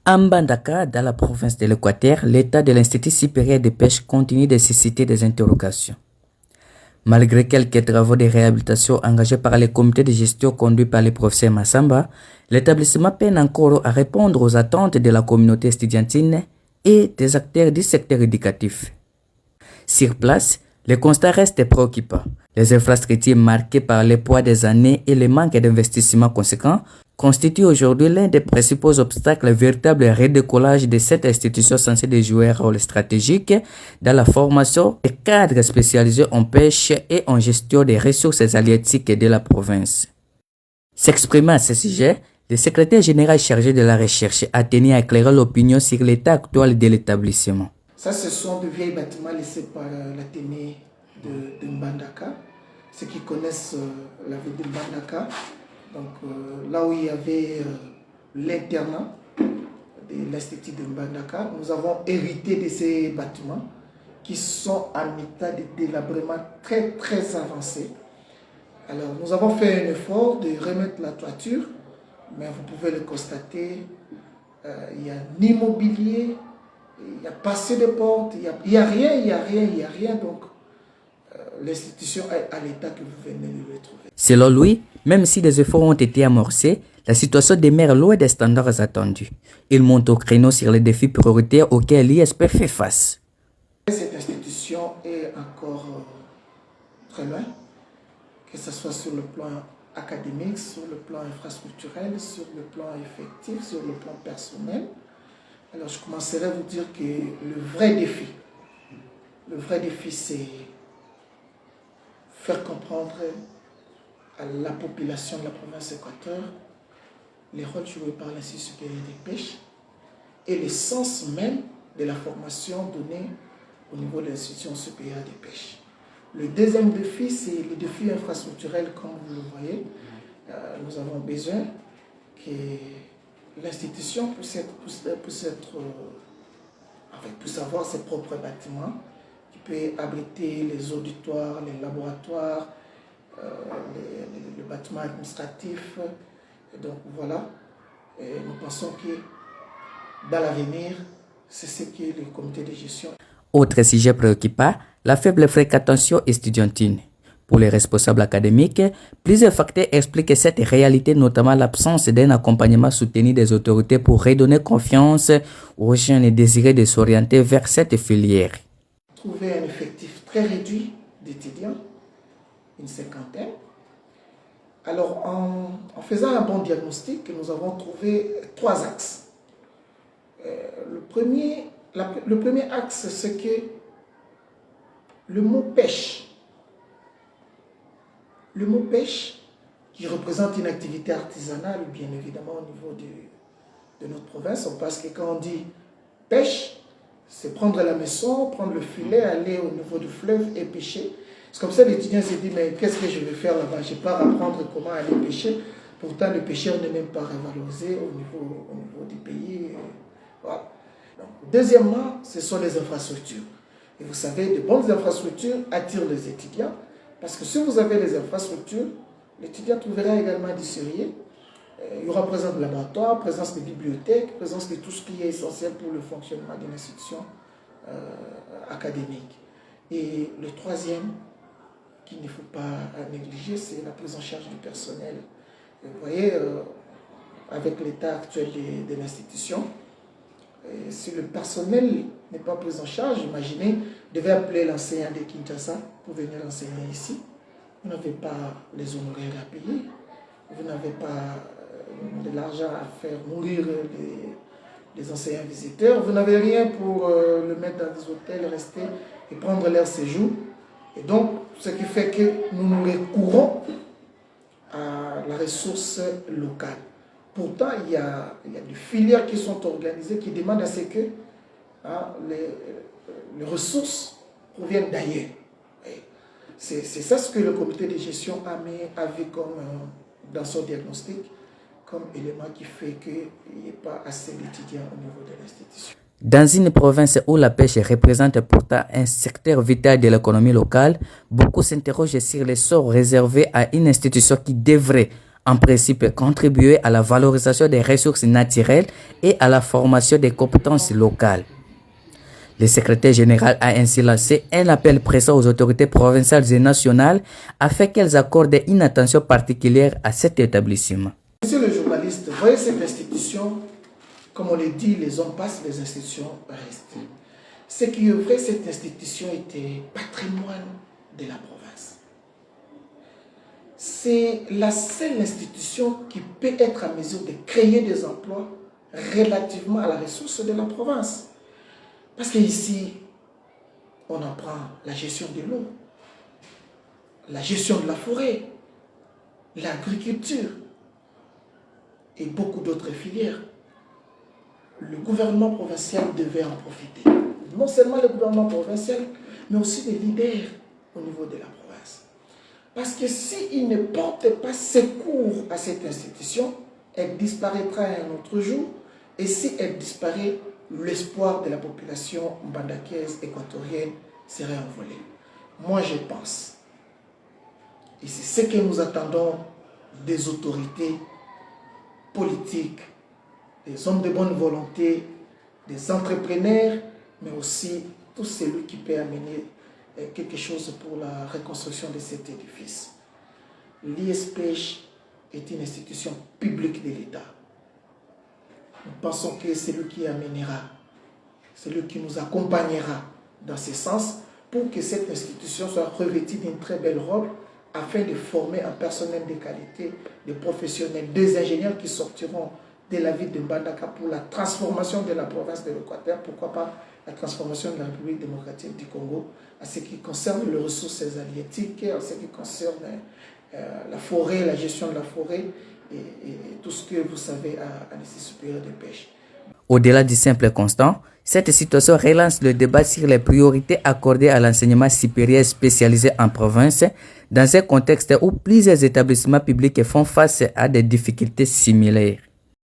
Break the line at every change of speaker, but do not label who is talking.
À Mbandaka, dans la province de l'Équateur, l'état de l'Institut supérieur de pêche continue de susciter des interrogations. Malgré quelques travaux de réhabilitation engagés par les comités de gestion conduits par le professeur Massamba, l'établissement peine encore à répondre aux attentes de la communauté estudiantine et des acteurs du secteur éducatif. Sur place, le constat reste préoccupant. Les infrastructures marquées par le poids des années et le manque d'investissement conséquent constituent aujourd'hui l'un des principaux obstacles au véritable redécollage de cette institution censée de jouer un rôle stratégique dans la formation des cadres spécialisés en pêche et en gestion des ressources halieutiques de la province. S'exprimant à ce sujet, le secrétaire général chargé de la recherche a tenu à éclairer l'opinion sur l'état actuel de l'établissement.
Ça, ce sont de vieilles bâtiments laissés par l'Athénée de Mbandaka. Ceux qui connaissent la ville de Mbandaka, donc là où il y avait l'internat de l'Institut de Mbandaka, nous avons hérité de ces bâtiments qui sont en état de délabrement très très avancé. Alors nous avons fait un effort de remettre la toiture, mais vous pouvez le constater, il n'y a ni mobilier, il n'y a pas assez de portes, il n'y a rien. Donc, l'institution est à l'état que vous venez de le trouver.
Selon lui, même si des efforts ont été amorcés, la situation demeure loin des standards attendus. Il monte au créneau sur les défis prioritaires auxquels l'ISP fait face.
Cette institution est encore très loin, que ce soit sur le plan académique, sur le plan infrastructurel, sur le plan effectif, sur le plan personnel. Alors je commencerai à vous dire que le vrai défi c'est faire comprendre à la population de la province d'Équateur les rôles joués par l'Institut supérieur des pêches et l'essence même de la formation donnée au niveau de l'Institution supérieure des pêches. Le deuxième défi, c'est le défi infrastructurel, comme vous le voyez. Nous avons besoin que l'institution puisse avoir ses propres bâtiments qui peut abriter les auditoires, les laboratoires, le bâtiment administratif. Et donc voilà, et nous pensons que dans l'avenir, c'est ce que le comité de gestion.
Autre sujet préoccupant, la faible fréquentation estudiantine. Pour les responsables académiques, plusieurs facteurs expliquent cette réalité, notamment l'absence d'un accompagnement soutenu des autorités pour redonner confiance aux jeunes désireux de s'orienter vers cette filière.
Trouver un effectif très réduit d'étudiants, une cinquantaine. Alors, en faisant un bon diagnostic, nous avons trouvé 3 axes. Le premier axe, c'est que le mot pêche, qui représente une activité artisanale, bien évidemment au niveau de notre province, parce que quand on dit pêche, c'est prendre la maison, prendre le filet, aller au niveau du fleuve et pêcher. C'est comme ça l'étudiant se dit, mais qu'est-ce que je vais faire là-bas? Je ne vais pas apprendre comment aller pêcher. Pourtant, le pêcheur n'est même pas revalorisé au niveau du pays. Voilà. Donc, deuxièmement, ce sont les infrastructures. Et vous savez, de bonnes infrastructures attirent les étudiants. Parce que si vous avez les infrastructures, l'étudiant trouvera également du sérieux. Il y aura présence de laboratoires, présence de bibliothèques, présence de tout ce qui est essentiel pour le fonctionnement d'une institution académique. Et le troisième, qu'il ne faut pas négliger, c'est la prise en charge du personnel. Vous voyez, avec l'état actuel de l'institution, si le personnel n'est pas pris en charge, imaginez, vous devez appeler l'enseignant de Kinshasa pour venir enseigner ici. Vous n'avez pas les honoraires à payer, vous n'avez pas de l'argent à faire mourir les enseignants visiteurs, vous n'avez rien pour le mettre dans des hôtels, rester et prendre leur séjour. Et donc, ce qui fait que nous recourons à la ressource locale. Pourtant, il y a des filières qui sont organisées qui demandent à ce que les ressources proviennent d'ailleurs. C'est ça ce que le comité de gestion avait comme, dans son diagnostic comme élément qui fait qu'il n'y ait pas assez d'étudiants au niveau de l'institution.
Dans une province où la pêche représente pourtant un secteur vital de l'économie locale, beaucoup s'interrogent sur les sorts réservés à une institution qui devrait, En principe, contribuer à la valorisation des ressources naturelles et à la formation des compétences locales. Le secrétaire général a ainsi lancé un appel pressant aux autorités provinciales et nationales afin qu'elles accordent une attention particulière à cet établissement.
Monsieur le journaliste, voyez cette institution, comme on le dit, les hommes passent, les institutions restent. Ce qui est vrai, cette institution était patrimoine de la province. C'est la seule institution qui peut être en mesure de créer des emplois relativement à la ressource de la province. Parce qu'ici, on apprend la gestion de l'eau, la gestion de la forêt, l'agriculture et beaucoup d'autres filières. Le gouvernement provincial devait en profiter. Non seulement le gouvernement provincial, mais aussi les leaders au niveau de la province. Parce que s'ils ne portent pas secours à cette institution, elle disparaîtra un autre jour. Et si elle disparaît, l'espoir de la population mbandakaise équatorienne serait envolé. Moi, je pense, et c'est ce que nous attendons des autorités politiques, des hommes de bonne volonté, des entrepreneurs, mais aussi tout celui qui peut amener quelque chose pour la reconstruction de cet édifice. L'ISPEJ est une institution publique de l'État. Nous pensons que c'est lui qui amènera, c'est lui qui nous accompagnera dans ce sens pour que cette institution soit revêtue d'une très belle robe afin de former un personnel de qualité, des professionnels, des ingénieurs qui sortiront de la ville de Mbandaka pour la transformation de la province de l'Équateur, pourquoi pas la transformation de la République démocratique du Congo, à ce qui concerne les ressources halieutiques, à ce qui concerne la forêt, la gestion de la forêt et tout ce que vous savez à l'Institut supérieur de pêche.
Au-delà du simple constat, cette situation relance le débat sur les priorités accordées à l'enseignement supérieur spécialisé en province dans un contexte où plusieurs établissements publics font face à des difficultés similaires.